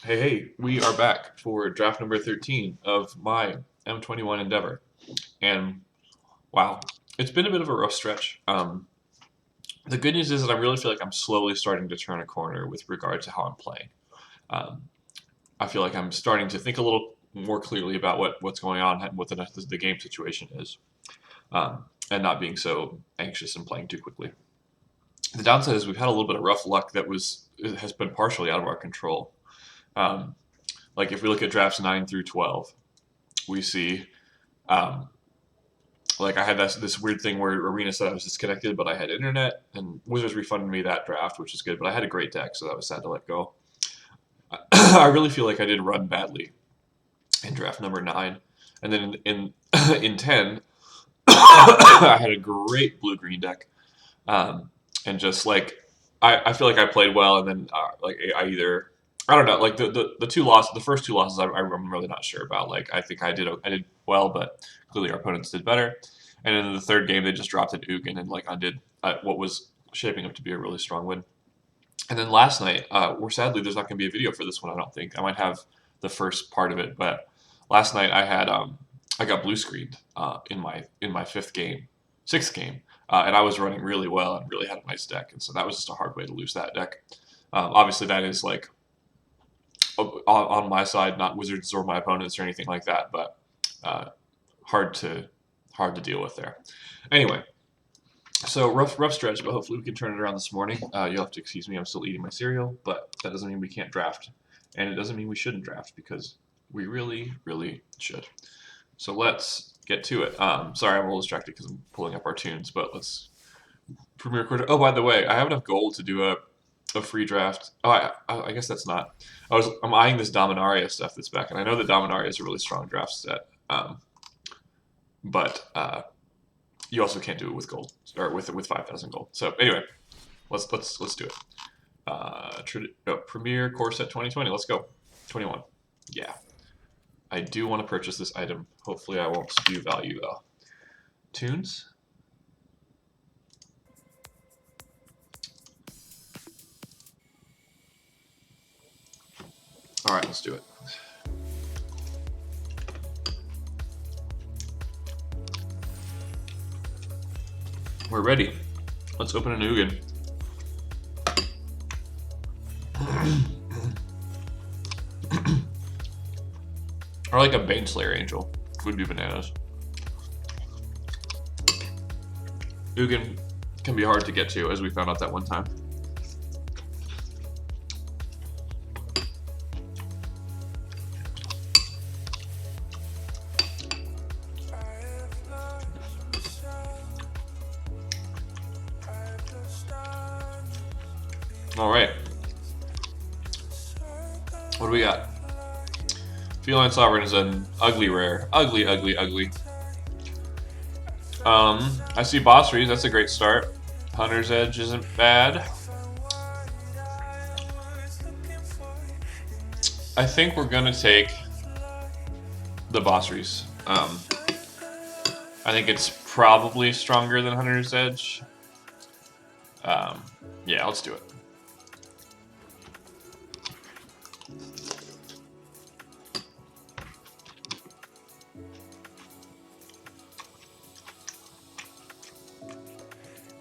Hey, we are back for draft number 13 of my M21 endeavor. And wow, it's been a bit of a rough stretch. The good news is that I really feel like I'm slowly starting to turn a corner with regard to how I'm playing. Um, I feel like I'm starting to think a little more clearly about what's going on and what the game situation is, and not being so anxious and playing too quickly. The downside is we've had a little bit of rough luck that has been partially out of our control. Um, like if we look at drafts 9 through 12, we see um, like I had this weird thing where Arena said I was disconnected, but I had internet, and Wizards refunded me that draft, which is good. But I had a great deck, so that was sad to let go. I really feel like I did run badly in draft number 9, and then in 10, I had a great blue green deck, and just like I feel like I played well, and then like I don't know, like the two losses, the first two losses, I'm really not sure about. Like I think I did well, but clearly our opponents did better. And in the third game, they just dropped an Ugin and like undid what was shaping up to be a really strong win. And then last night, where sadly there's not going to be a video for this one. I don't think I might have the first part of it, but last night I got blue screened in my sixth game, and I was running really well and really had a nice deck, and so that was just a hard way to lose that deck. Obviously, that is like on my side, not Wizards or my opponents or anything like that, but uh, hard to deal with there. Anyway, so rough stretch, but hopefully we can turn it around this morning. You'll have to excuse me, I'm still eating my cereal, but that doesn't mean we can't draft, and it doesn't mean we shouldn't draft because we really should. So let's get to it. Sorry, I'm a little distracted because I'm pulling up our tunes, but let's Premiere Quarter. Oh, by the way, I have enough gold to do a free draft. Oh, I guess that's not. I'm eyeing this Dominaria stuff that's back, and I know that Dominaria is a really strong draft set. But you also can't do it with gold or with 5,000 gold. So anyway, let's do it. Premier Core Set 2020. Let's go. 21. Yeah. I do want to purchase this item. Hopefully I won't spew value though. Tunes. All right, let's do it. We're ready. Let's open a Ugin. Or like a Baneslayer Angel. Would be bananas. Ugin can be hard to get to, as we found out that one time. Alright. What do we got? Feline Sovereign is an ugly rare. Ugly. I see Boss Rees, that's a great start. Hunter's Edge isn't bad. I think we're gonna take the Boss Rees. I think it's probably stronger than Hunter's Edge. Yeah, let's do it.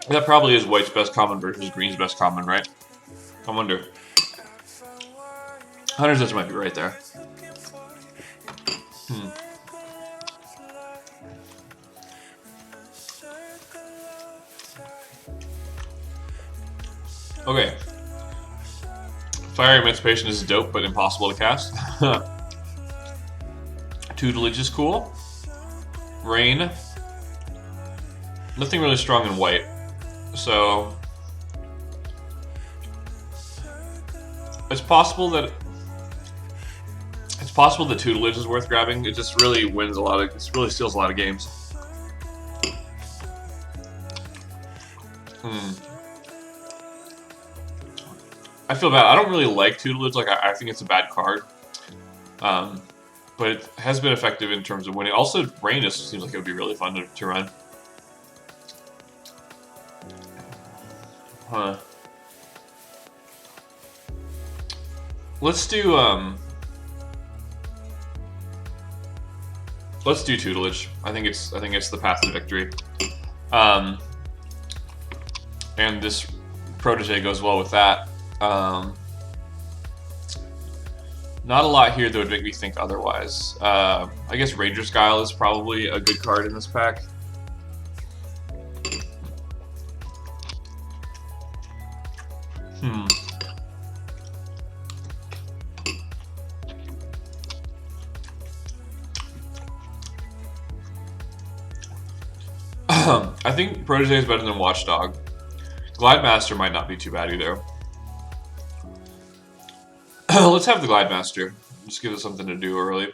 That probably is White's best common versus Green's best common, right? I wonder. Hunter's Edge might be right there. Okay. Fire Emancipation is dope, but impossible to cast. Tutelage is cool. Rain. Nothing really strong in white. So it's possible that Tutelage is worth grabbing. It just really wins a lot of. It really steals a lot of games. I feel bad. I don't really like Tutelage. Like I think it's a bad card. But it has been effective in terms of winning. Also, Rain just seems like it would be really fun to run. Huh. let's do tutelage. I think it's the path to victory. And this protege goes well with that. Not a lot here that would make me think otherwise. I guess Ranger's Guile is probably a good card in this pack. I think Protege is better than Watchdog. Glide Master might not be too bad either. Let's have the Glide Master. Just give us something to do early. I'm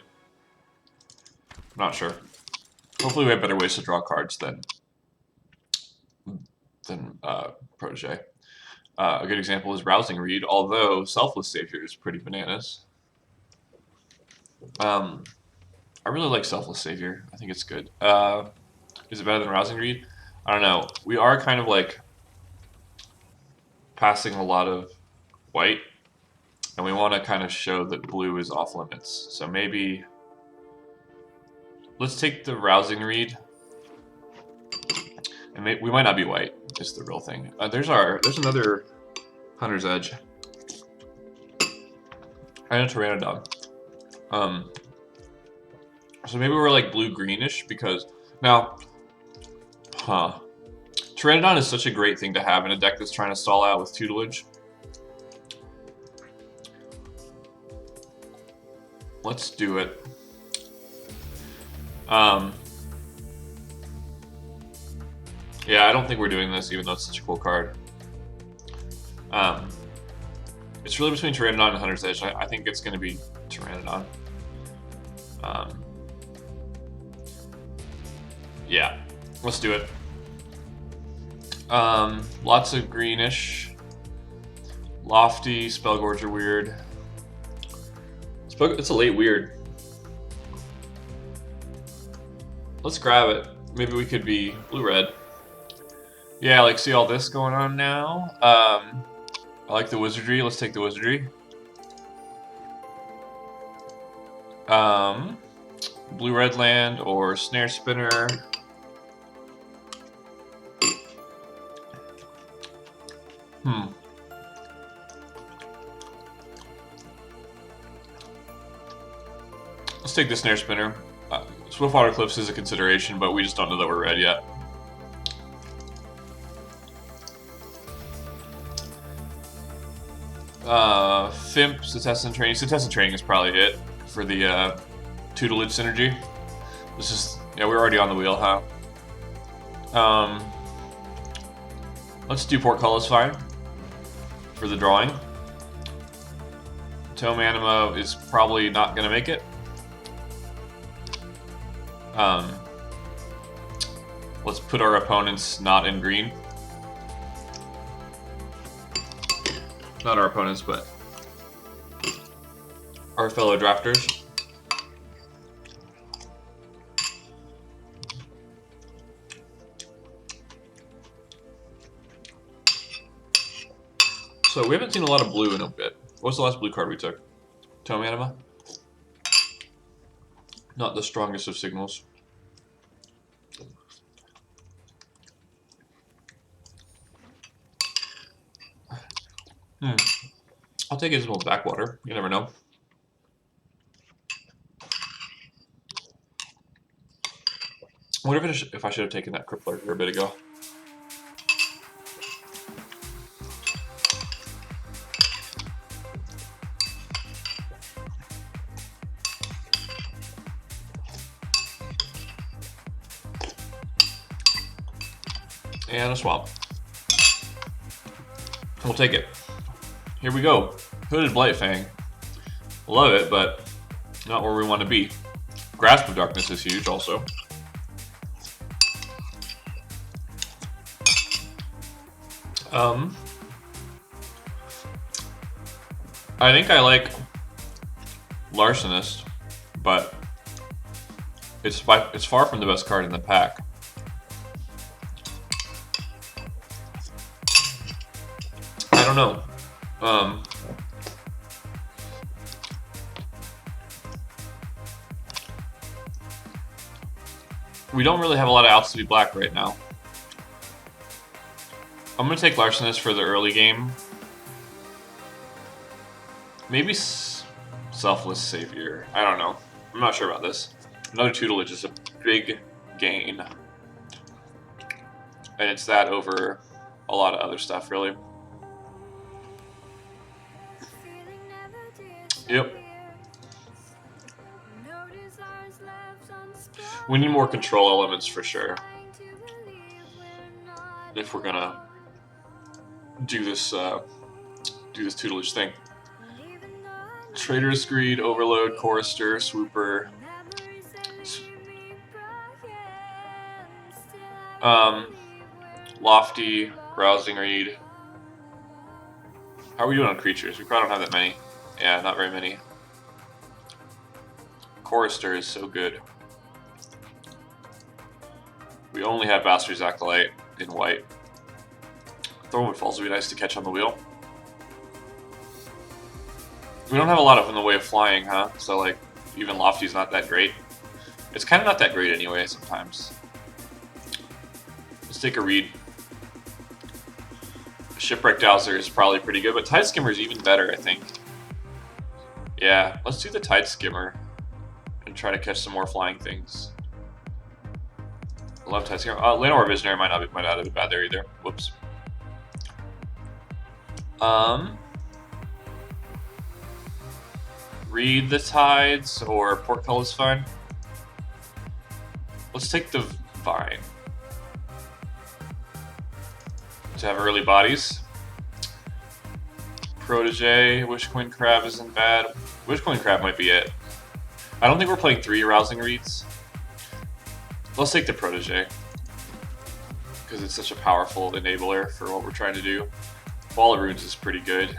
not sure. Hopefully we have better ways to draw cards than Protege. A good example is Rousing Read, although Selfless Savior is pretty bananas. I really like Selfless Savior. I think it's good. Is it better than Rousing Read? I don't know. We are kind of like passing a lot of white, and we want to kind of show that blue is off limits. So maybe let's take the Rousing Read, and we might not be white. Is the real thing. There's another Hunter's Edge and a Pteranodon. So maybe we're like blue greenish because now. Pteranodon is such a great thing to have in a deck that's trying to stall out with tutelage. Let's do it. Yeah, I don't think we're doing this, even though it's such a cool card. It's really between Pteranodon and Hunter's Edge. I think it's going to be Pteranodon. Yeah, let's do it. Lots of greenish. Lofty, Spellgorger weird. It's a late weird. Let's grab it. Maybe we could be blue-red. Yeah, like see all this going on now. I like the wizardry. Let's take the wizardry. Blue-red land or Snare Spinner. Let's take the Snare Spinner. Swiftwater Cliffs is a consideration, but we just don't know that we're red yet. Fimp, Cetessan Training. Cetessan Training is probably it for the tutelage synergy. This is, yeah, we're already on the wheel, huh? Let's do Portcullis fine for the drawing. Tome Anima is probably not going to make it. Let's put our opponents not in green. Not our opponents, but our fellow drafters. So we haven't seen a lot of blue in a bit. What's the last blue card we took? Tome Anima? Not the strongest of signals. I'll take it as well backwater. You never know. I wonder if I should have taken that Crippler a bit ago. And a swamp. We'll take it. Here we go. Hooded Blightfang. Love it, but not where we want to be. Grasp of Darkness is huge also. I think I like Larcenist, but it's far from the best card in the pack. I don't know. We don't really have a lot of outs to be black right now. I'm going to take Larcenist for the early game. Maybe Selfless Savior. I don't know. I'm not sure about this. Another Tutelage is a big gain. And it's that over a lot of other stuff, really. Yep. We need more control elements for sure. If we're gonna do this tutelage thing. Trader's Greed, Overload, Chorister, Swooper. Lofty, Rousing Reed. How are we doing on creatures? We probably don't have that many. Yeah, not very many. Chorister is so good. We only have Bastard's Acolyte in white. Thornwood Falls would be nice to catch on the wheel. We don't have a lot of in the way of flying, huh? So, like, even Lofty's not that great. It's kind of not that great anyway, sometimes. Let's take a read. Shipwreck Dowser is probably pretty good, but Tide Skimmer is even better, I think. Yeah, let's do the Tide Skimmer and try to catch some more flying things. I love Tide Skimmer. Llanowar Visionary might not have been bad there either. Whoops. Read the Tides or Portcullis fine. Let's take the Vine to have early bodies. Protege, Wishcoin Crab isn't bad. Wishcoin Crab might be it. I don't think we're playing 3 Rousing Reeds. Let's take the Protege because it's such a powerful enabler for what we're trying to do. Wall of Runes is pretty good.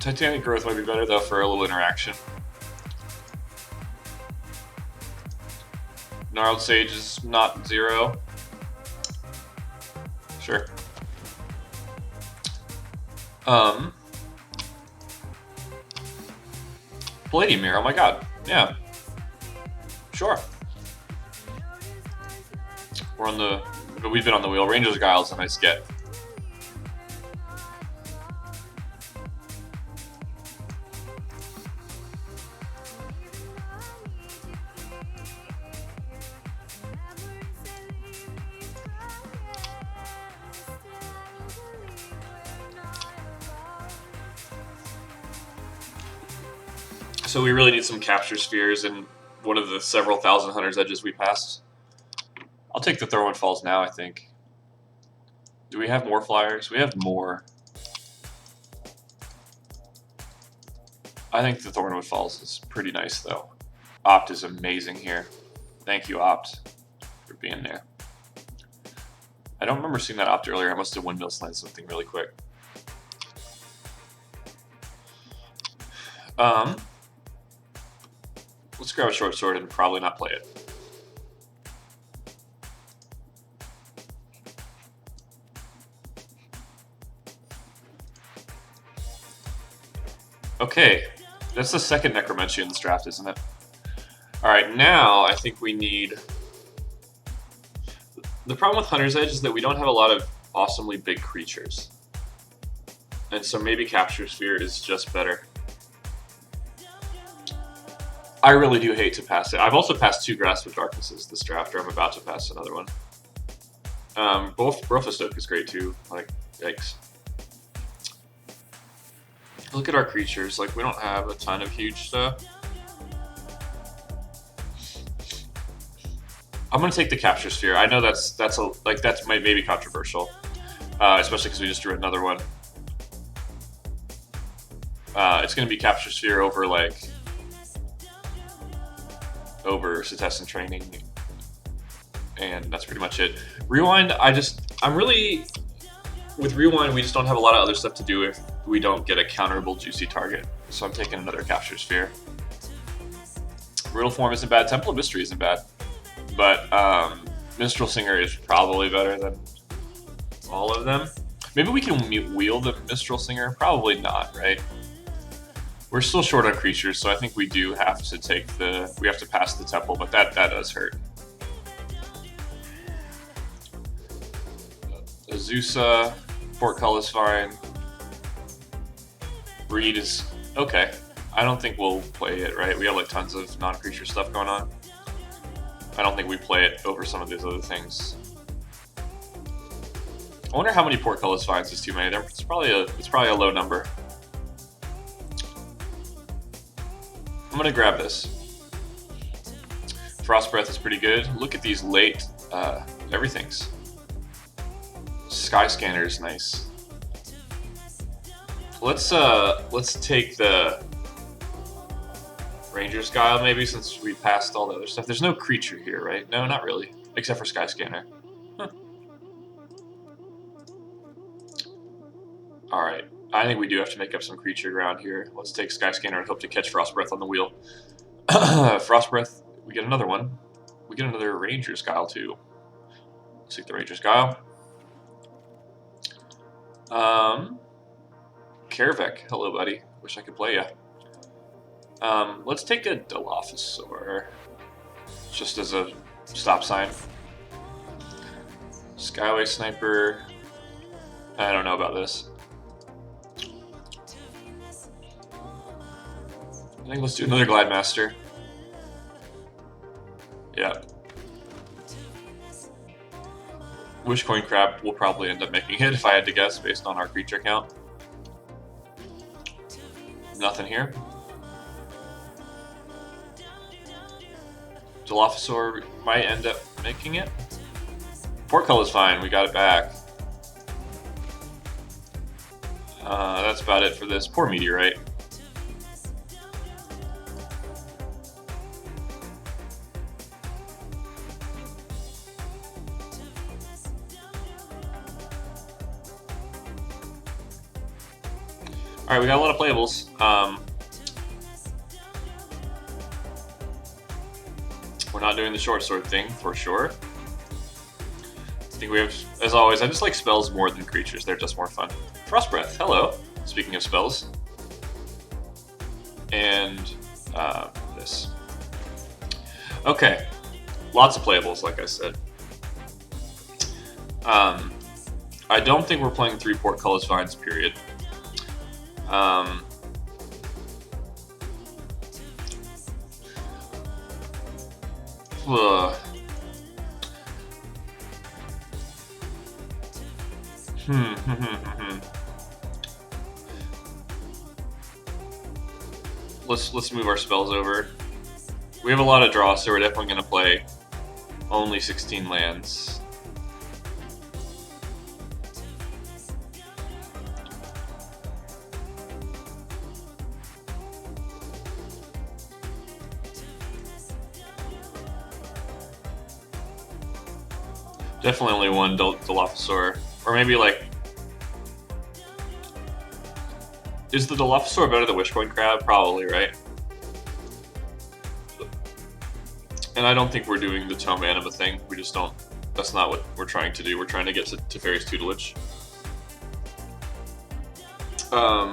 Titanic Growth might be better though for a little interaction. Gnarled Sage is not 0. Sure. Palladium Mirror, oh my god. Yeah. Sure. We're on the... We've been on the wheel. Ranger's Guile is a nice get. So we really need some capture spheres in one of the several thousand hunters' edges we passed. I'll take the Thornwood Falls now, I think. Do we have more flyers? We have more. I think the Thornwood Falls is pretty nice, though. Opt is amazing here. Thank you, Opt, for being there. I don't remember seeing that Opt earlier. I must have windmill slammed something really quick. Let's grab a short sword and probably not play it. Okay, that's the second Necromancy in this draft, isn't it? Alright, now I think we need... The problem with Hunter's Edge is that we don't have a lot of awesomely big creatures. And so maybe Capture Sphere is just better. I really do hate to pass it. I've also passed 2 Grasp of Darknesses this draft, or I'm about to pass another one. Both Brothostoke is great too. Like, yikes. Look at our creatures. Like, we don't have a ton of huge stuff. I'm gonna take the Capture Sphere. I know that's maybe controversial, especially because we just drew another one. It's gonna be Capture Sphere over over Setessan Training, and that's pretty much it. Rewind, with Rewind, we just don't have a lot of other stuff to do if we don't get a counterable juicy target. So I'm taking another Capture Sphere. Riddle Form isn't bad, Temple of Mystery isn't bad, but Minstrel Singer is probably better than all of them. Maybe we can wheel the Minstrel Singer, probably not, right? We're still short on creatures, so I think we do have to take we have to pass the Temple, but that does hurt. Azusa, Portcullis fine. Reed is okay. I don't think we'll play it, right? We have like tons of non-creature stuff going on. I don't think we play it over some of these other things. I wonder how many Portcullis finds is too many. It's probably a low number. I'm gonna grab this. Frost Breath is pretty good. Look at these late everything's. Sky Scanner is nice. Let's take the Ranger's Guile maybe, since we passed all the other stuff. There's no creature here, right? No, not really, except for Sky Scanner. Huh. All right, I think we do have to make up some creature ground here. Let's take Sky Scanner and hope to catch Frost Breath on the wheel. Frost Breath, we get another one. We get another Ranger's Guile too. Let's take the Ranger's Guile. Karavek, hello buddy. Wish I could play ya. Let's take a Dilophosaur, just as a stop sign. Skyway Sniper, I don't know about this. I think let's do another Glide Master. Yeah. Wishcoin Crab will probably end up making it if I had to guess based on our creature count. Nothing here. Dilophosaur might end up making it. Portcullis is fine, we got it back. That's about it for this. Poor Meteorite. Alright, we got a lot of playables. We're not doing the short sword thing, for sure. I think we have, as always, I just like spells more than creatures. They're just more fun. Frost Breath, hello. Speaking of spells. And this. Okay. Lots of playables, like I said. I don't think we're playing 3 Portcullis Vines, period. Let's move our spells over. We have a lot of draw, so we're definitely going to play only 16 lands. Definitely only one Dilophosaur. Or maybe like... Is the Dilophosaur better than Wishcoin Crab? Probably, right? And I don't think we're doing the Tome Anima thing. We just don't... That's not what we're trying to do. We're trying to get to Teferi's Tutelage. How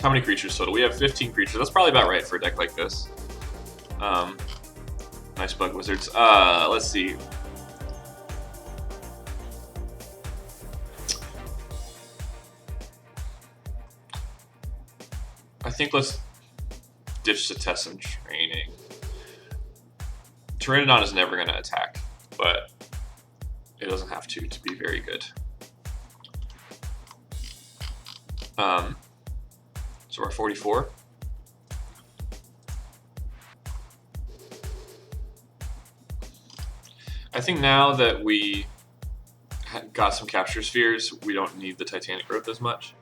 many creatures total? We have 15 creatures. That's probably about right for a deck like this. Nice Bug Wizards. Let's see. I think let's ditch the test and training. Pteranodon is never going to attack, but it doesn't have to be very good. So we're 44. I think now that we got some capture spheres, we don't need the Titanic Growth as much.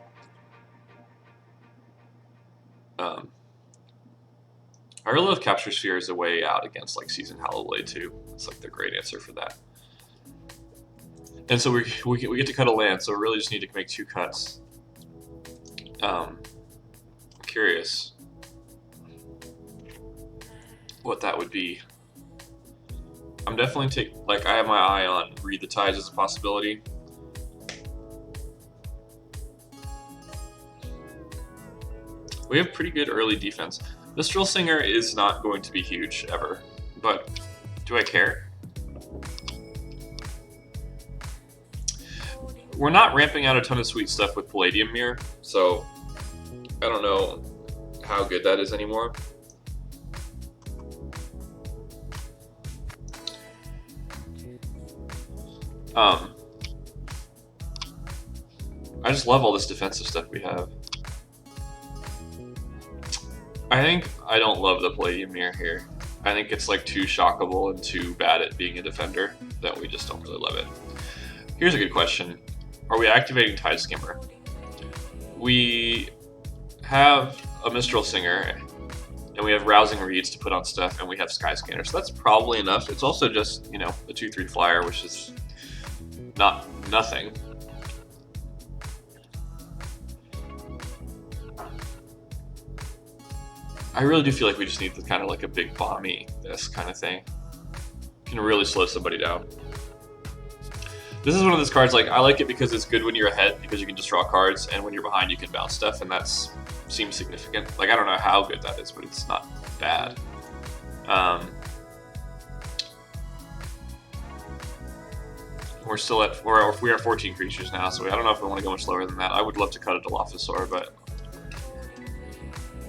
I really love Capture Sphere as a way out against like Seasoned Hallowblade too. It's like the great answer for that. And so we get to cut a land, so we really just need to make 2 cuts. I'm curious what that would be. I'm definitely I have my eye on Read the Tides as a possibility. We have pretty good early defense. This Drill Singer is not going to be huge ever, but do I care? we're not ramping out a ton of sweet stuff with Palladium Mirror, so I don't know how good that is anymore. I just love all this defensive stuff we have. I think I don't love the Palladium Mirror here. I think it's like too shockable and too bad at being a defender that we just don't really love it. Here's a good question. Are we activating Tide Skimmer? We have a Mistral Singer, and we have Rousing Reeds to put on stuff, and we have Sky Scanner, so that's probably enough. It's also just, you know, a 2/3 flyer, which is not nothing. I really do feel like we just need the kind of like a big bomby, this kind of thing. Can really slow somebody down. This is one of those cards, like, I like it because it's good when you're ahead, because you can just draw cards, and when you're behind you can bounce stuff, and that seems significant. Like, I don't know how good that is, but it's not bad. We're still at, we are 14 creatures now, so I don't know if we want to go much lower than that. I would love to cut a Dilophosaur, but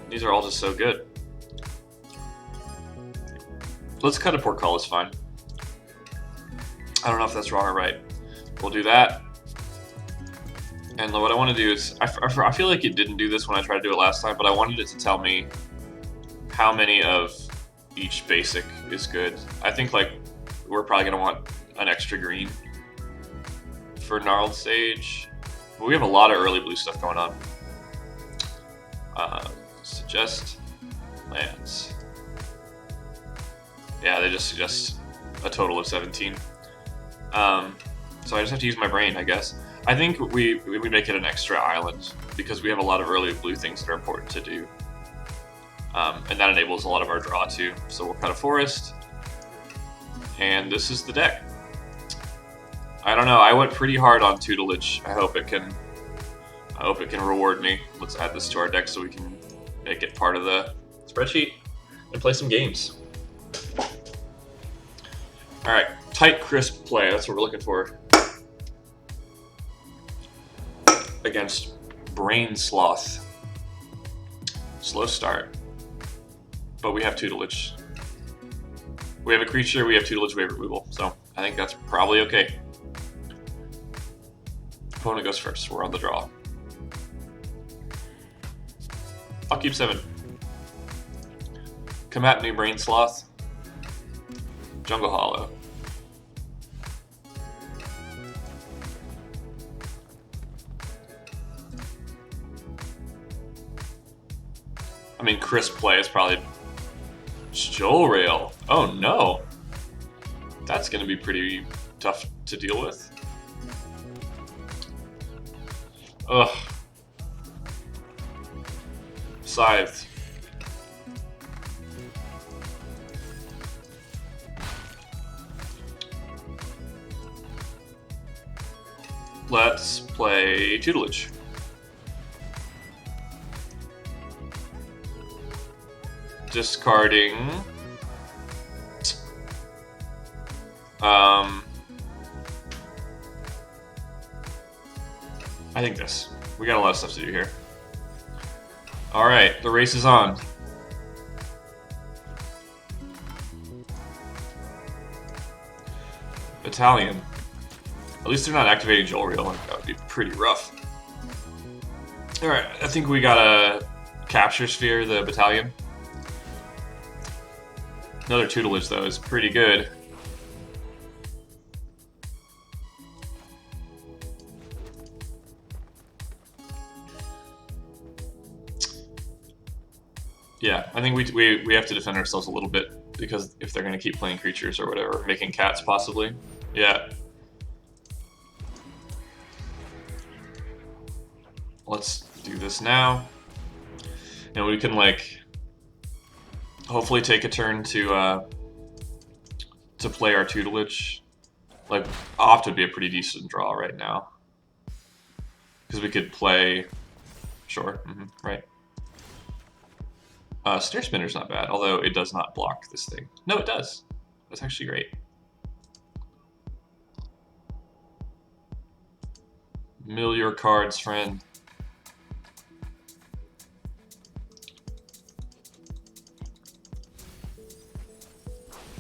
these are all just so good. Let's cut a Portcullis, fine. I don't know if that's wrong or right. We'll do that. And what I want to do is, I feel like it didn't do this when I tried to do it last time, but I wanted it to tell me how many of each basic is good. I think like we're probably going to want an extra green for Gnarled Sage. But we have a lot of early blue stuff going on. Suggest lands. Yeah, they just suggest a total of 17. So I just have to use my brain, I guess. I think we make it an extra island because we have a lot of early blue things that are important to do. And that enables a lot of our draw too. So we'll cut a forest. And this is the deck. I don't know, I went pretty hard on Tutelage. I hope it can reward me. Let's add this to our deck so we can make it part of the spreadsheet and play some games. Alright, tight, crisp play. That's what we're looking for. Against Brain Sloth. Slow start. But we have Tutelage. We have a creature, we have Tutelage, we have removal. So I think that's probably okay. Opponent goes first. We're on the draw. I'll keep 7. Come at me, Brain Sloth. Jungle Hollow. I mean, crisp play is probably Joel Rail. Oh no. That's going to be pretty tough to deal with. Ugh. Scythe. Let's play Tutelage. Discarding I think this. We got a lot of stuff to do here. Alright, the race is on. Battalion. At least they're not activating Joel Reel. That would be pretty rough. Alright, I think we got a Capture Sphere, the Battalion. Another Tutelage, though, is pretty good. Yeah, I think we have to defend ourselves a little bit, because if they're going to keep playing creatures or whatever, making cats possibly. Yeah. Let's do this now. And we can, like, hopefully take a turn to play our Tutelage. Like, Oft would be a pretty decent draw right now. Because we could play... Sure, right. Snare Spinner's not bad, although it does not block this thing. No, it does. That's actually great. Mill your cards, friend.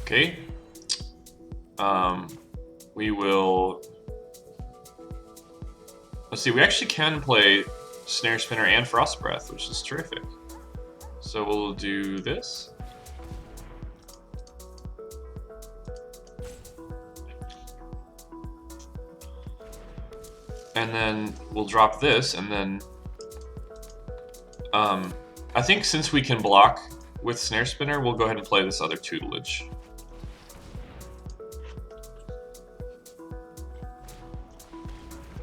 Okay. We will. Let's see. We actually can play Snare Spinner and Frost Breath, which is terrific. So we'll do this. And then we'll drop this, and then I think since we can block with Snare Spinner, we'll go ahead and play this other Tutelage.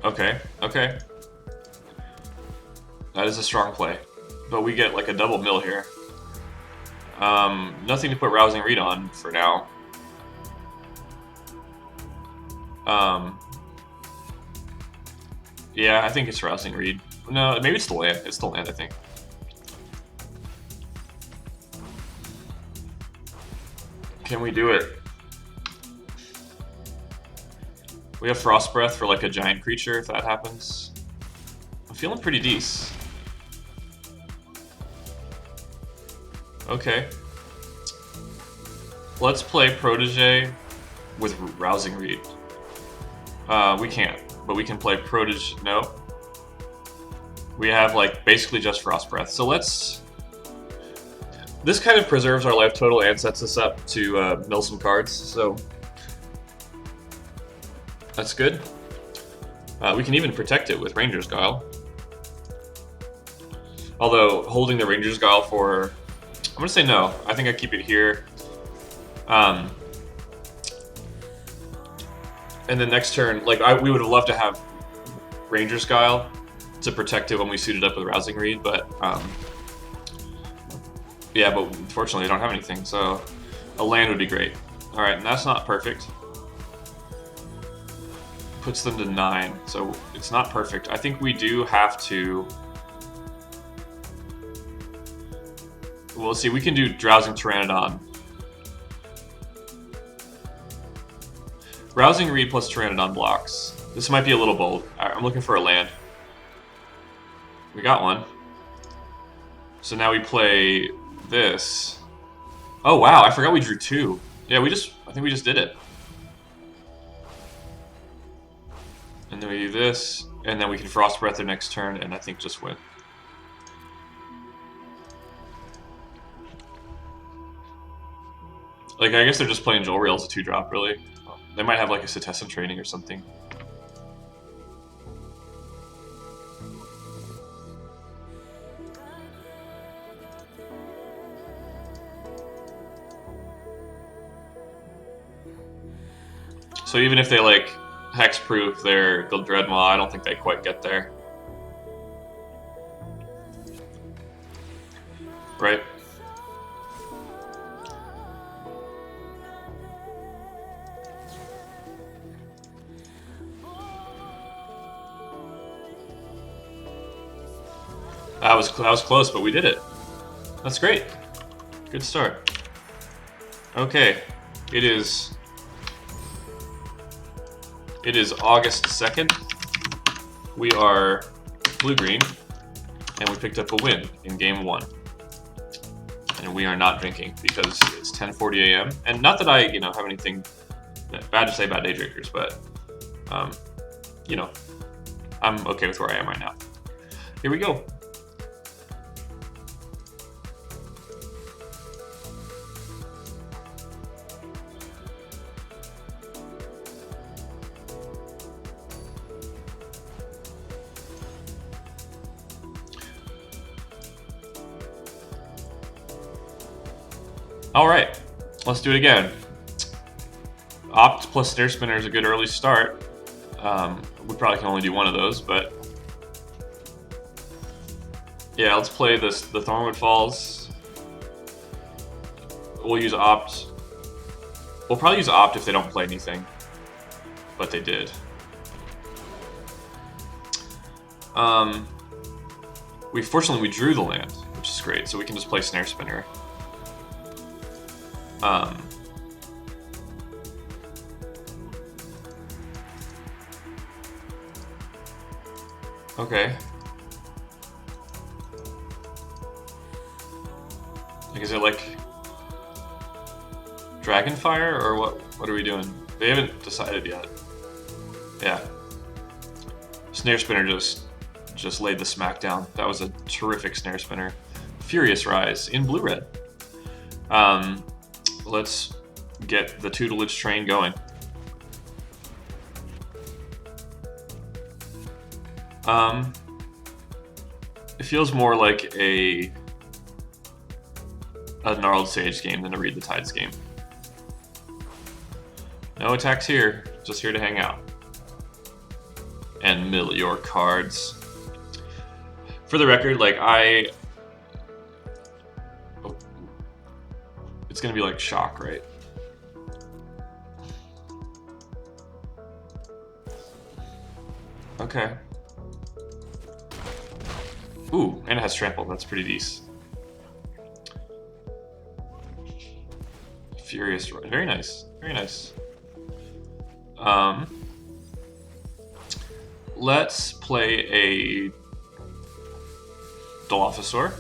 Okay, okay. That is a strong play. But we get like a double mill here. Nothing to put Rousing Reed on for now. Yeah, I think it's Rousing Reed. No, maybe it's the land. It's the land, I think. Can we do it? We have Frost Breath for like a giant creature if that happens. I'm feeling pretty decent. Okay. Let's play Protege with Rousing Reed. We can't, but we can play Protege. No. We have like basically just Frost Breath. So let's. This kind of preserves our life total and sets us up to mill some cards. So that's good. We can even protect it with Ranger's Guile. Although holding the Ranger's Guile for, I'm gonna say no. I think I keep it here. And then next turn, like we would have loved to have Ranger's Guile to protect it when we suit it up with Rousing Reed, but yeah, but unfortunately I don't have anything, so a land would be great. All right, and that's not perfect. Puts them to 9, so it's not perfect. I think we do have to. We'll see. We can do Drowsing Pteranodon. Rousing Reed plus Pteranodon blocks. This might be a little bold. I'm looking for a land. We got one. So now we play this. Oh wow, I forgot we drew 2. Yeah, I think we just did it. And then we do this, and then we can Frost Breath their next turn, and I think just win. Like, I guess they're just playing Jolreal as a 2-drop, really. They might have like a Setessan training or something. So even if they like hexproof their Dreadmaw, I don't think they quite get there. Right? That was close, but we did it. That's great. Good start. Okay, it is August 2nd. We are blue-green, and we picked up a win in game 1. And we are not drinking because it's 10:40 a.m. And not that I, have anything bad to say about day drinkers, but I'm okay with where I am right now. Here we go. All right, let's do it again. Opt plus Snare Spinner is a good early start. We probably can only do one of those, but yeah, let's play the Thornwood Falls. We'll use Opt. We'll probably use Opt if they don't play anything, but they did. Fortunately we drew the land, which is great, so we can just play Snare Spinner. Okay. Like, is it like Dragonfire or what? What are we doing? They haven't decided yet. Yeah. Snare Spinner just laid the smack down. That was a terrific Snare Spinner. Furious Rise in blue-red. Let's get the tutelage train going. It feels more like a Gnarled Sage game than a Read the Tides game. No attacks here, just here to hang out. And mill your cards. For the record, like it's gonna be like shock, right? Okay. Ooh, and it has trample, that's pretty decent. Furious, very nice, very nice. Let's play a Dilophosaur.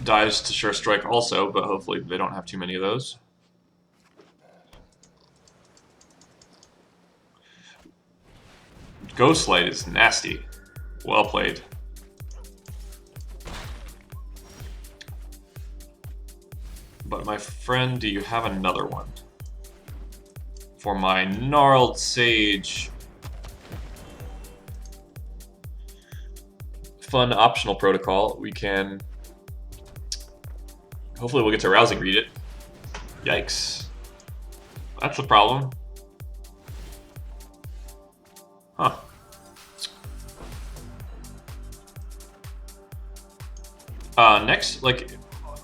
Dives to Sure Strike also, but hopefully they don't have too many of those. Ghostlight is nasty. Well played. But my friend, do you have another one? For my Gnarled Sage. Fun optional protocol. We can... Hopefully we'll get to Rousing Read it. Yikes. That's the problem. Huh. Next, like,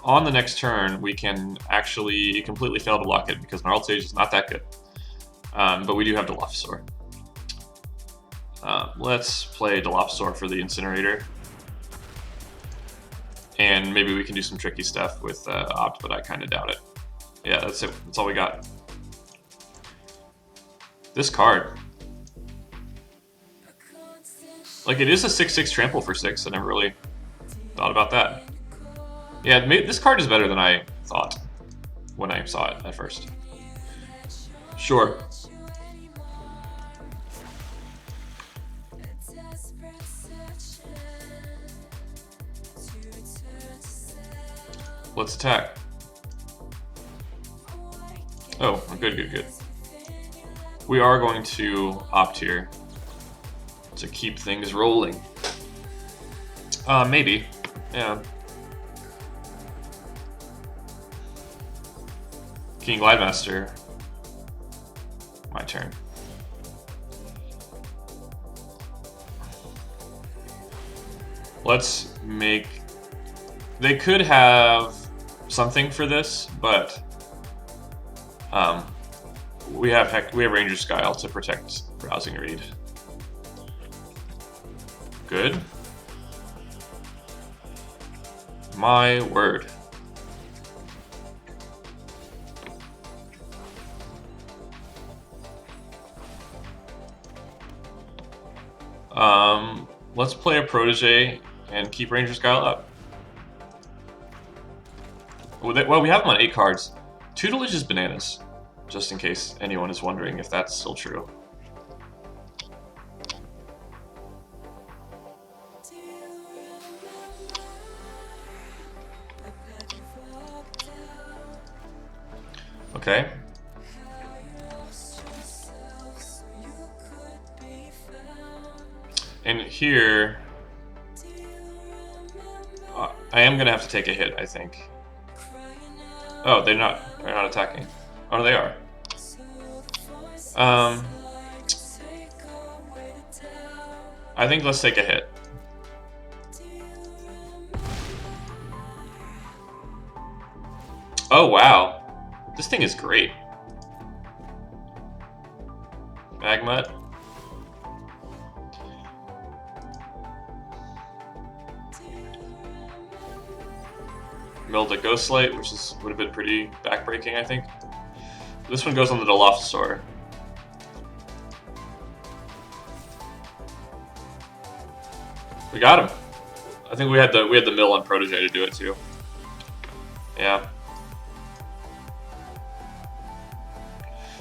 on the next turn, we can actually completely fail to block it because Gnarled Sage is not that good. But we do have Dilophosaur. Let's play Dilophosaur for the Incinerator. And maybe we can do some tricky stuff with Opt, but I kind of doubt it. Yeah, that's it. That's all we got. This card. Like, it is a 6/6 trample for 6. I never really thought about that. Yeah, this card is better than I thought when I saw it at first. Sure. Let's attack. Oh, good, good, good. We are going to opt here to keep things rolling. Maybe. Yeah. King Glidemaster. My turn. Let's make... They could have something for this, but we have Ranger Skyle to protect Rousing Read. Good. My word. Let's play a Protege and keep Ranger Skyle up. Well, we have them on 8 cards. Tutelage is bananas, just in case anyone is wondering if that's still true. Okay. And here, I am gonna have to take a hit, I think. Oh, they're not attacking. Oh, no, they are. I think let's take a hit. Oh, wow. This thing is great. Magmut. Milled a Ghostlight, which would have been pretty backbreaking, I think. This one goes on the Dilophosaur. We got him. I think we had the mill on Protege to do it too. Yeah.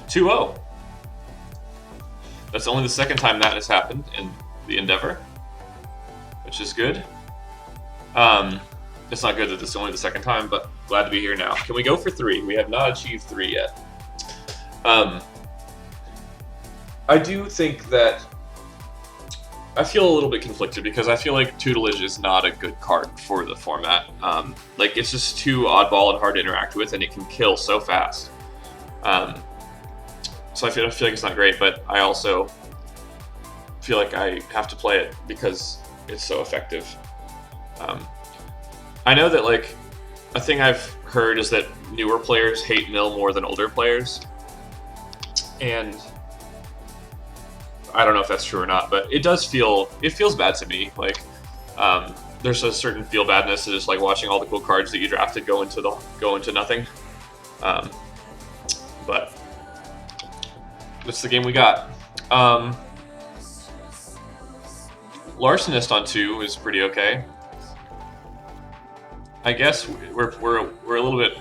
2-0. That's only the second time that has happened in the Endeavor, which is good. It's not good that it's only the second time, but glad to be here now. Can we go for 3? We have not achieved 3 yet. I do think that I feel a little bit conflicted because I feel like Tutelage is not a good card for the format. Like, it's just too oddball and hard to interact with, and it can kill so fast. So I feel like it's not great, but I also feel like I have to play it because it's so effective. I know that, like, a thing I've heard is that newer players hate mill more than older players, and I don't know if that's true or not, but it feels bad to me. Like, there's a certain feel badness to just like watching all the cool cards that you drafted go into nothing. But that's the game we got. Larcenist on 2 is pretty okay. I guess we're a little bit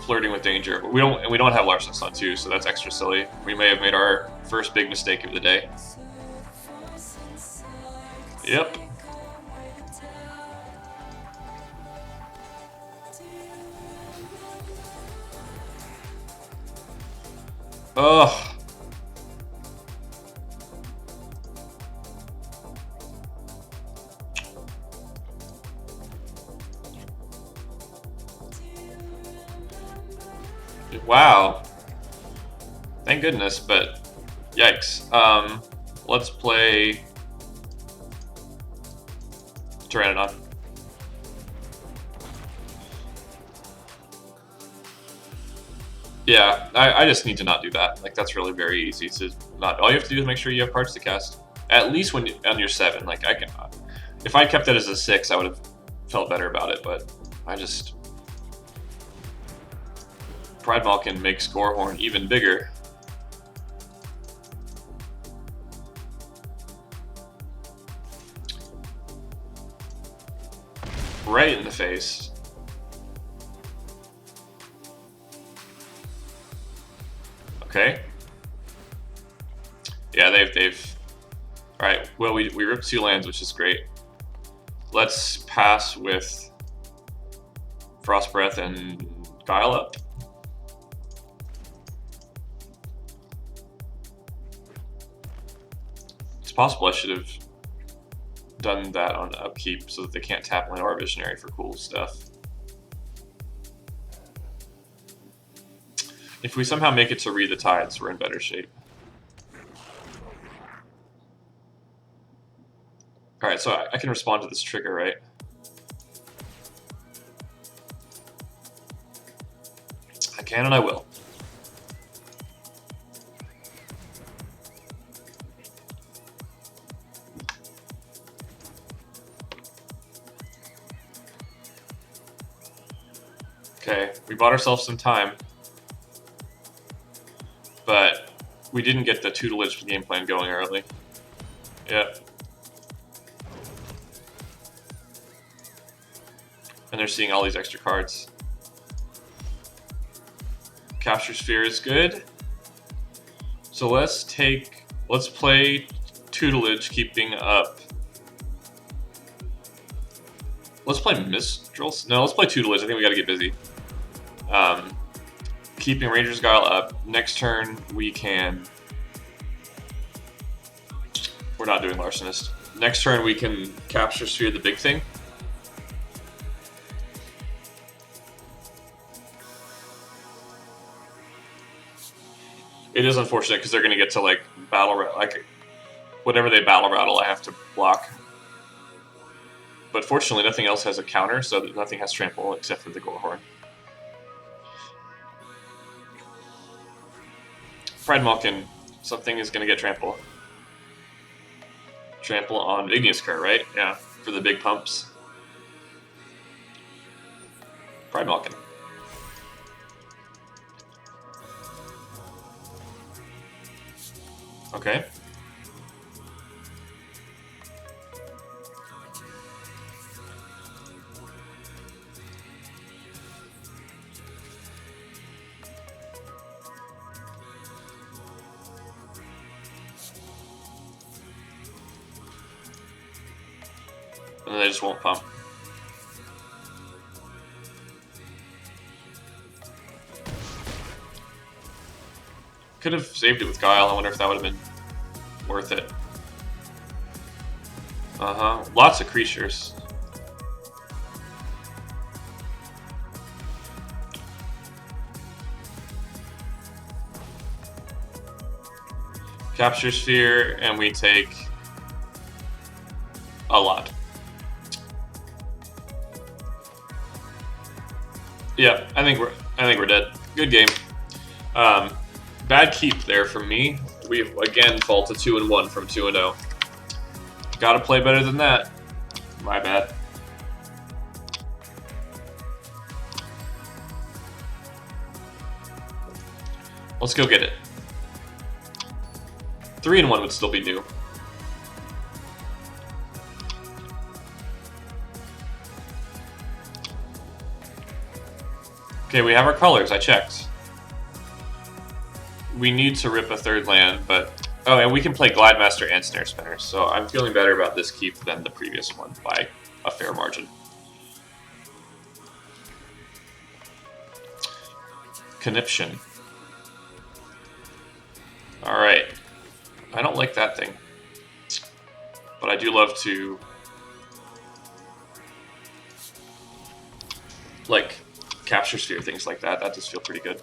flirting with danger, but we don't have Larcenist on 2, so that's extra silly. We may have made our first big mistake of the day. Yep. Ugh. Wow. Thank goodness, but yikes. Let's play Pteranodon. Yeah, I just need to not do that. Like, that's really very easy to not. All you have to do is make sure you have cards to cast. At least when on your 7. Like, I can. If I kept that as a 6, I would have felt better about it. But I just. Pride Malkin makes Gorehorn even bigger. Right in the face. Okay. Yeah, they've. All right. Well, we ripped 2 lands, which is great. Let's pass with Frost Breath and Guile Up. It's possible I should have done that on upkeep so that they can't tap Llanowar Visionary for cool stuff. If we somehow make it to Read the Tides, we're in better shape. Alright, so I can respond to this trigger, right? I can and I will. Okay, we bought ourselves some time. But we didn't get the Tutelage game plan going early. Yep. And they're seeing all these extra cards. Capture Sphere is good. So let's play Tutelage, keeping up. Let's play Mistral. No, let's play Tutelage. I think we gotta get busy. Keeping Ranger's Guile up. Next turn we can. We're not doing Larcenist. Next turn we can Capture Sphere, the big thing. It is unfortunate because they're going to get to like like whatever they battle rattle, I have to block. But fortunately, nothing else has a counter, so that nothing has trample except for the Gorehorn. Pride Malkin, something is going to get trample. Trample on Igneous Cur, right? Yeah, for the big pumps. Pride Malkin. Okay. And they just won't pump. Could have saved it with Guile. I wonder if that would have been worth it. Lots of creatures. Capture Sphere, and we take a lot. Yeah, I think we're dead. Good game. Bad keep there from me. We again fall to 2-1 from 2-0. Gotta play better than that. My bad. Let's go get it. 3-1 would still be new. Okay, we have our colors. I checked. We need to rip a third land, but... Oh, and we can play Glidemaster and Snare Spinner, so I'm feeling better about this keep than the previous one by a fair margin. Conniption. Alright. I don't like that thing. But I do love to... like, Capture Sphere, things like that. That does feel pretty good.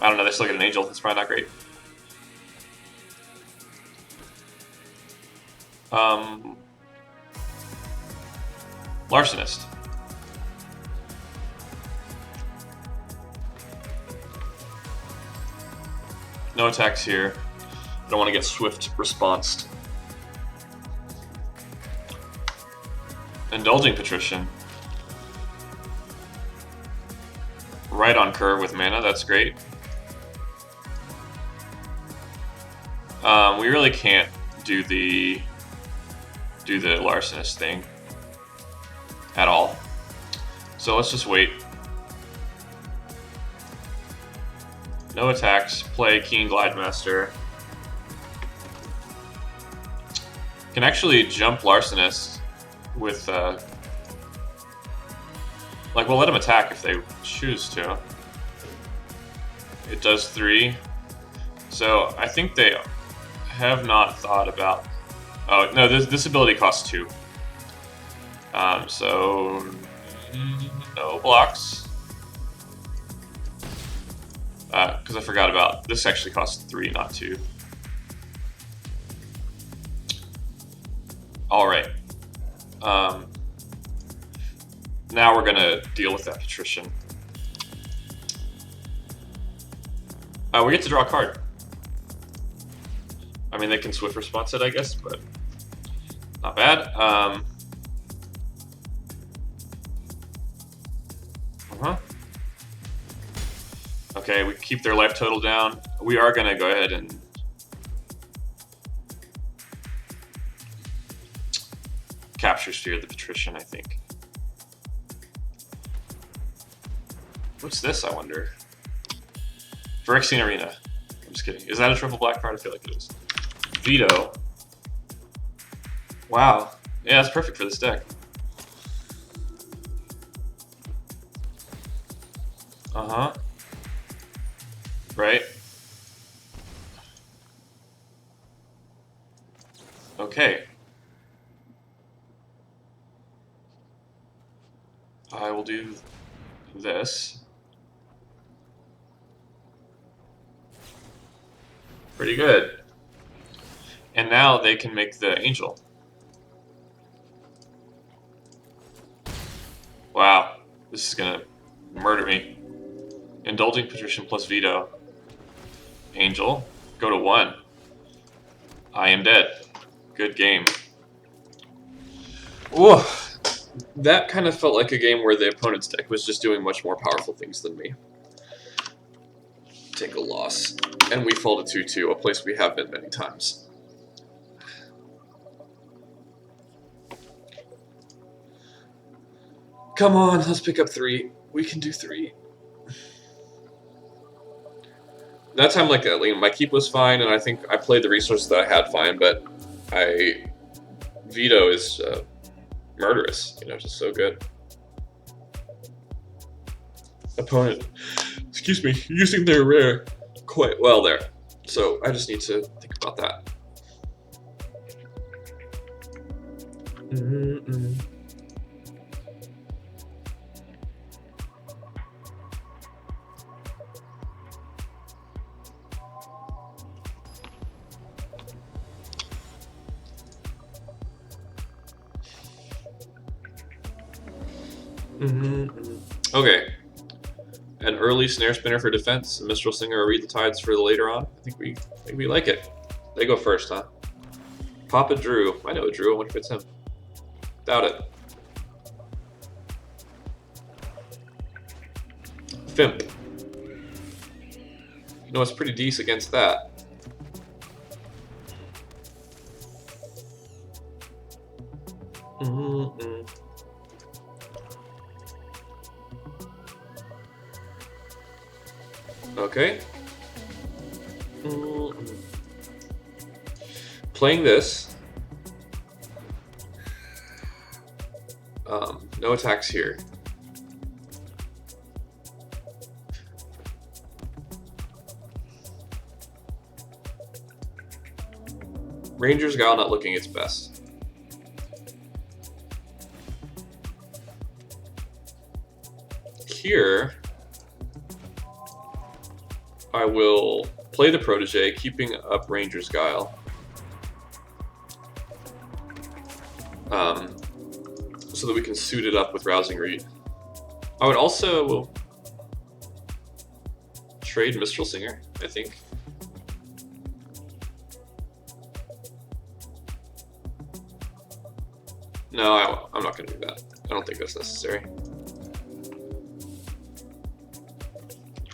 I don't know, they still get an Angel. That's probably not great. Larcenist. No attacks here. I don't want to get swift responsed. Indulging Patrician. Right on curve with mana, that's great. We really can't do the Larcenist thing at all. So let's just wait. No attacks, play Keen Glidemaster. Can actually jump Larcenist with, like, we'll let them attack if they choose to. It does 3. So I think they have not thought about... Oh, no, this ability costs 2. So... no blocks. Because I forgot about... This actually costs 3, not 2. Alright. Now we're gonna deal with that Patrician. We get to draw a card. I mean, they can swift response it, I guess, but not bad. Okay, we keep their life total down. We are gonna go ahead and Capture Sphere the Patrician, I think. What's this, I wonder? Phyrexian Arena. I'm just kidding. Is that a triple black card? I feel like it is. Veto. Wow. Yeah, that's perfect for this deck. Right? Okay. I will do this. Pretty good. And now they can make the Angel. Wow. This is gonna murder me. Indulging Patrician plus Veto. Angel. Go to 1. I am dead. Good game. Ooh. That kind of felt like a game where the opponent's deck was just doing much more powerful things than me. Take a loss. And we fall to 2-2, a place we have been many times. Come on, let's pick up 3. We can do 3. That time, like, my keep was fine, and I think I played the resources that I had fine, but I veto is murderous, you know, just so good. Opponent, excuse me, using their rare quite well there. So I just need to think about that. Okay. An early snare spinner for defense, a Mistral Singer or Read the Tides for the later on. I think we like it. They go first, huh? Papa Drew. I know a Drew. I wonder if it's him. Doubt it. Fimp. You know, it's pretty decent against that. Okay. Playing this. No attacks here. Ranger's Guile not looking its best. Here, I will play the Protege, keeping up Ranger's Guile. So that we can suit it up with Rousing Reed. I would also trade Mistral Singer, I think. No, I'm not going to do that. I don't think that's necessary.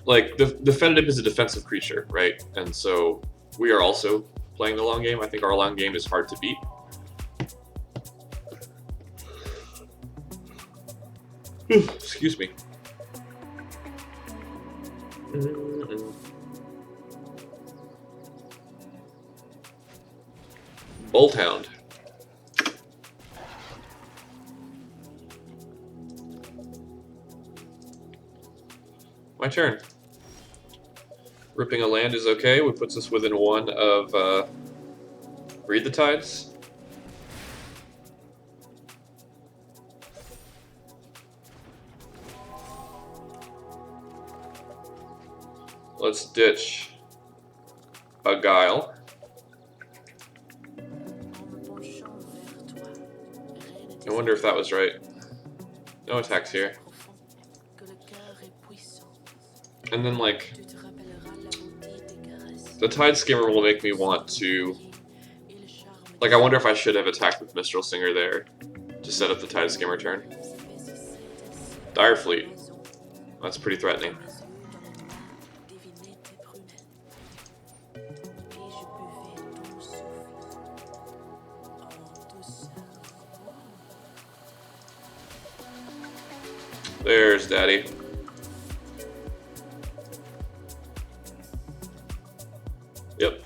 Like, the Definitive is a defensive creature, right? And so we are also playing the long game. I think our long game is hard to beat. Excuse me. Bolthound. My turn. Ripping a land is okay. It puts us within one of Read the Tides. Let's ditch a Guile. I wonder if that was right. No attacks here. And then, like, the Tide Skimmer will make me want to... Like, I wonder if I should have attacked with Mistral Singer there to set up the Tide Skimmer turn. Dire Fleet. That's pretty threatening. There's Daddy. Yep.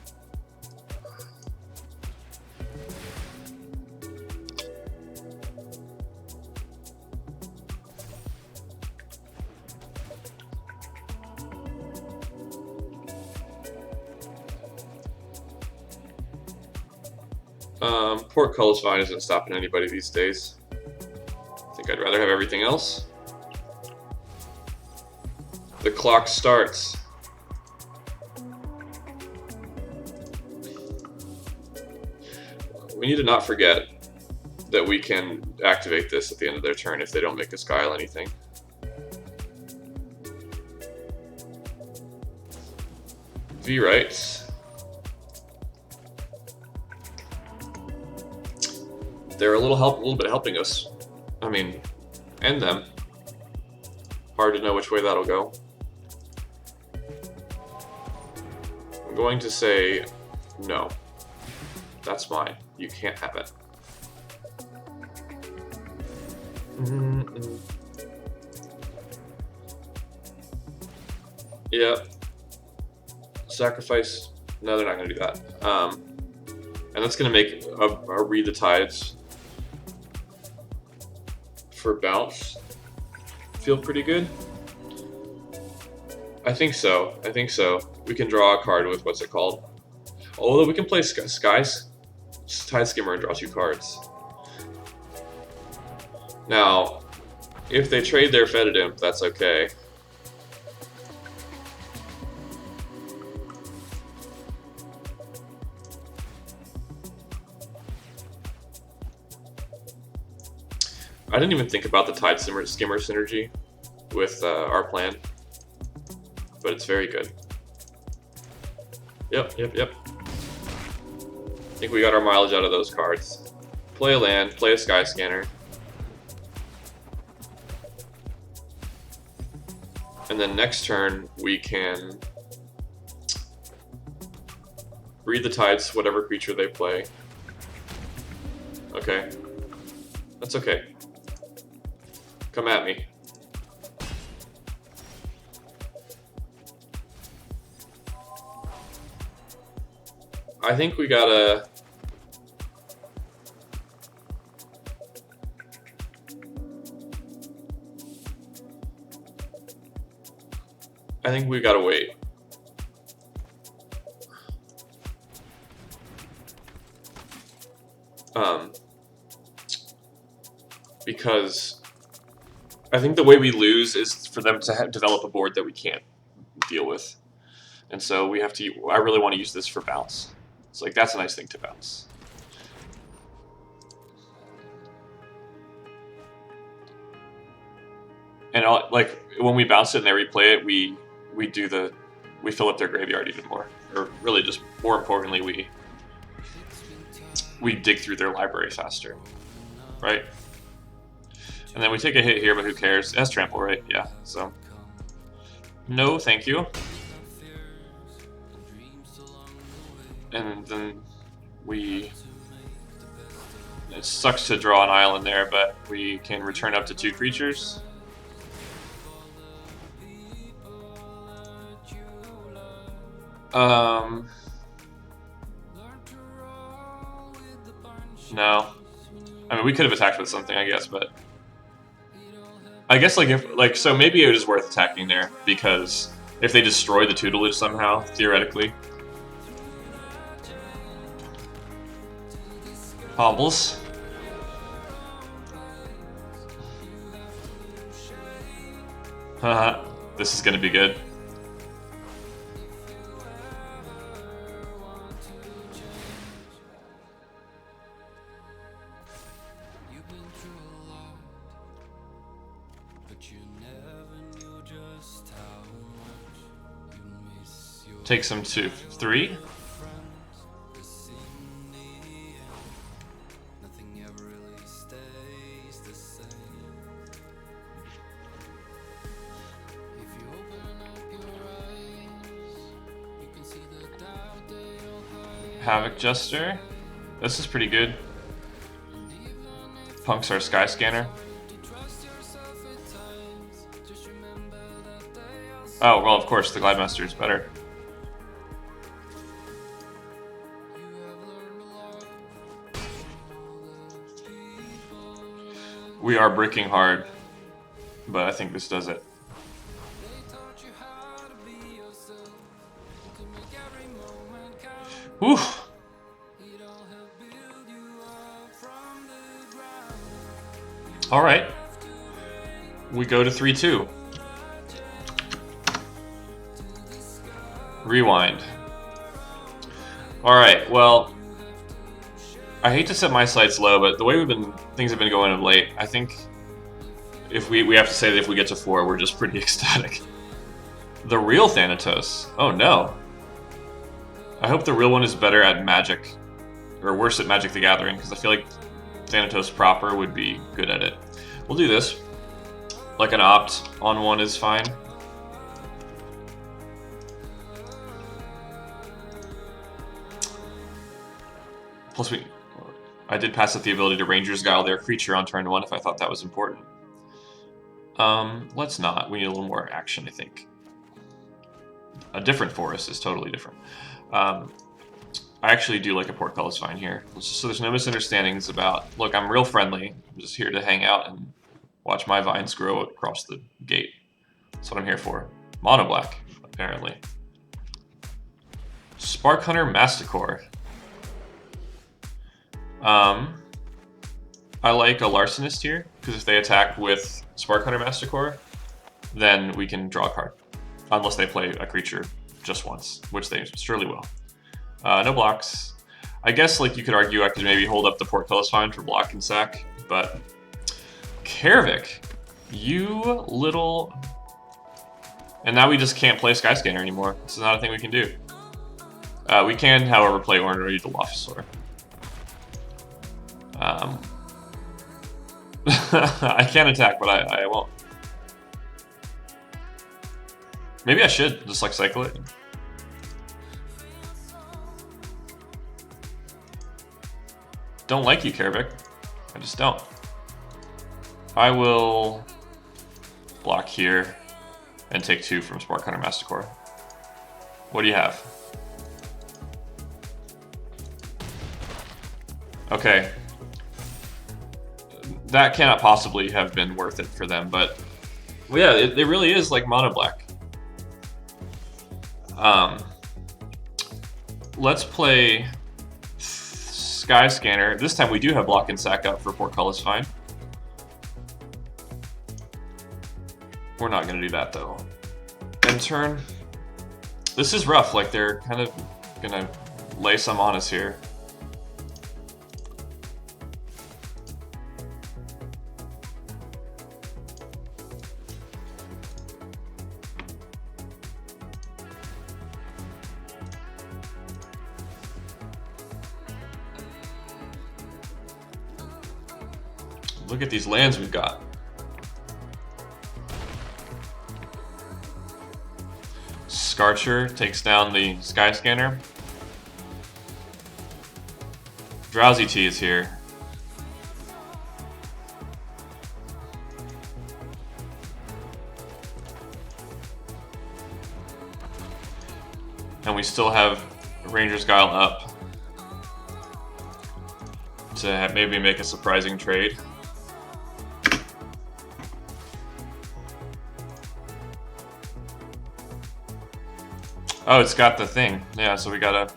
Portcullis Vine isn't stopping anybody these days. I think I'd rather have everything else. The clock starts. We need to not forget that we can activate this at the end of their turn if they don't make us Guile anything. V-Rights. They're a little bit helping us. I mean, and them. Hard to know which way that'll go. I'm going to say no. That's mine. You can't have it. Yep. Sacrifice. No, they're not going to do that. And that's going to make a Read the Tides for bounce feel pretty good? I think so. I think so. We can draw a card with what's it called? Although we can play Tide Skimmer and draw 2 cards. Now, if they trade their Fetid Imp, that's okay. I didn't even think about the Tide Skimmer synergy with our plan, but it's very good. Yep. I think we got our mileage out of those cards. Play a land, play a Sky Scanner. And then next turn, we can read the Tides, whatever creature they play. Okay. That's okay. Come at me. I think we gotta... wait. Because I think the way we lose is for them to develop a board that we can't deal with. And so we have to... I really want to use this for bounce. It's like, that's a nice thing to bounce. And like, when we bounce it and they replay it, we fill up their graveyard even more. Or really just, more importantly, we dig through their library faster. Right? And then we take a hit here, but who cares? It has trample, right? Yeah, so... No, thank you. And then it sucks to draw an island there, but we can return up to 2 creatures. No. I mean, we could have attacked with something, I guess, but... I guess, so maybe it is worth attacking there, because if they destroy the tutelage somehow, theoretically... Hobbles. Haha, this is gonna be good. Takes him to 3. Havoc Jester. This is pretty good. Punks our Sky Scanner. Oh, well, of course, the Glidemaster is better. We are bricking hard, but I think this does it. Whew. All right. We go to 3-2. Rewind. All right. Well, I hate to set my sights low, but the way things have been going of late, I think if we have to say that if we get to 4, we're just pretty ecstatic. The real Thanatos. Oh no. I hope the real one is better at Magic, or worse at Magic the Gathering, because I feel like Thanatos proper would be good at it. We'll do this. Like an opt on 1 is fine. Plus I did pass up the ability to Ranger's Guile their creature on turn 1 if I thought that was important. Let's not. We need a little more action, I think. A different forest is totally different. I actually do like a portcullis vine here. So there's no misunderstandings about, look, I'm real friendly. I'm just here to hang out and watch my vines grow across the gate. That's what I'm here for. Mono black, apparently. Spark Hunter Masticore. I like a Larcenist here, because if they attack with Spark Hunter Masticore, then we can draw a card. Unless they play a creature just once, which they surely will. No blocks. I guess like you could argue I could maybe hold up the Portcullis Vine for block and sack, but Karavik, you little... And now we just can't play Skyscanner anymore. This is not a thing we can do. We can, however, play Ornery Dilophosaur. I can attack, but I won't. Maybe I should just like cycle it. Don't like you, Karavik. I just don't. I will block here and take 2 from Spark Hunter Masticore. What do you have? Okay. That cannot possibly have been worth it for them, but well, yeah, it really is like mono black. Let's play Skyscanner. This time we do have block and sack up for Portcullis Vine. We're not going to do that though. End turn. This is rough, like they're kind of going to lay some on us here. Look at these lands we've got. Scarcher takes down the Skyscanner. Drowsy Tea is here. And we still have Ranger's Guile up to maybe make a surprising trade. Oh, it's got the thing. Yeah, so we gotta...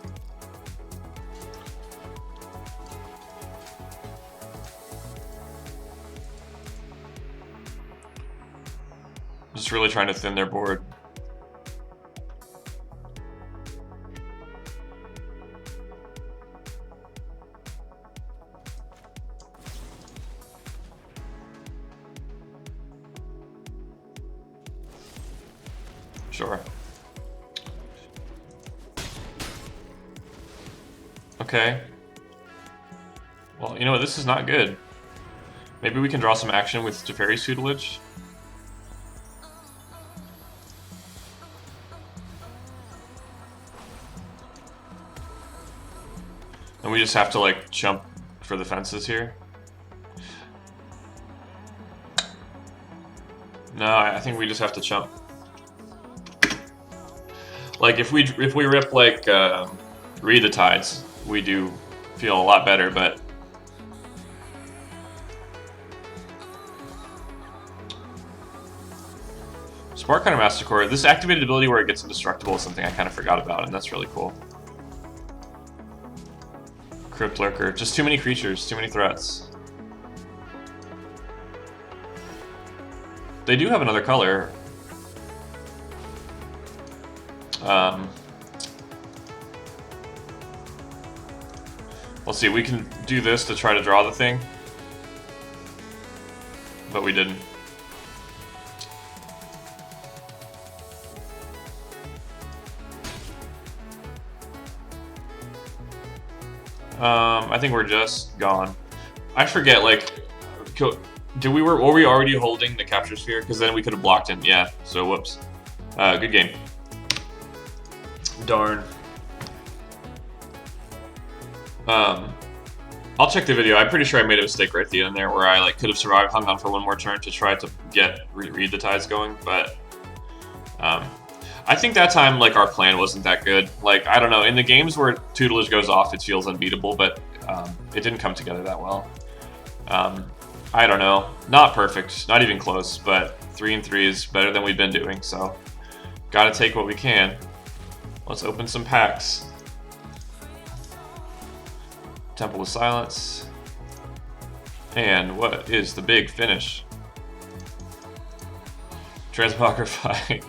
Just really trying to thin their board. Sure. Okay. Well, you know what? This is not good. Maybe we can draw some action with Teferi's Tutelage. And we just have to, like, jump for the fences here. No, I think we just have to chump. Like, if we rip, like, Read the Tides, we do feel a lot better, but Spark Hunter Masticore, this activated ability where it gets indestructible is something I kind of forgot about, and that's really cool. Crypt Lurker, just too many creatures, too many threats. They do have another color. Let's see, we can do this to try to draw the thing. But we didn't. I think we're just gone. I forget, like, were we already holding the capture sphere? Because then we could have blocked him. Yeah, so whoops. Good game. Darn. I'll check the video. I'm pretty sure I made a mistake right at the end there where I could have survived, hung on for one more turn to try to get Read the Tides going, but I think that time our plan wasn't that good. I don't know, in the games where Tutelage goes off, it feels unbeatable, but it didn't come together that well. I don't know. Not perfect. Not even close, but 3 and 3 is better than we've been doing, so gotta take what we can. Let's open some packs. Temple of Silence. And what is the big finish? Transmogrify.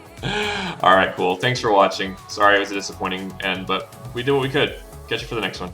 Alright, cool. Thanks for watching. Sorry it was a disappointing end, but we did what we could. Catch you for the next one.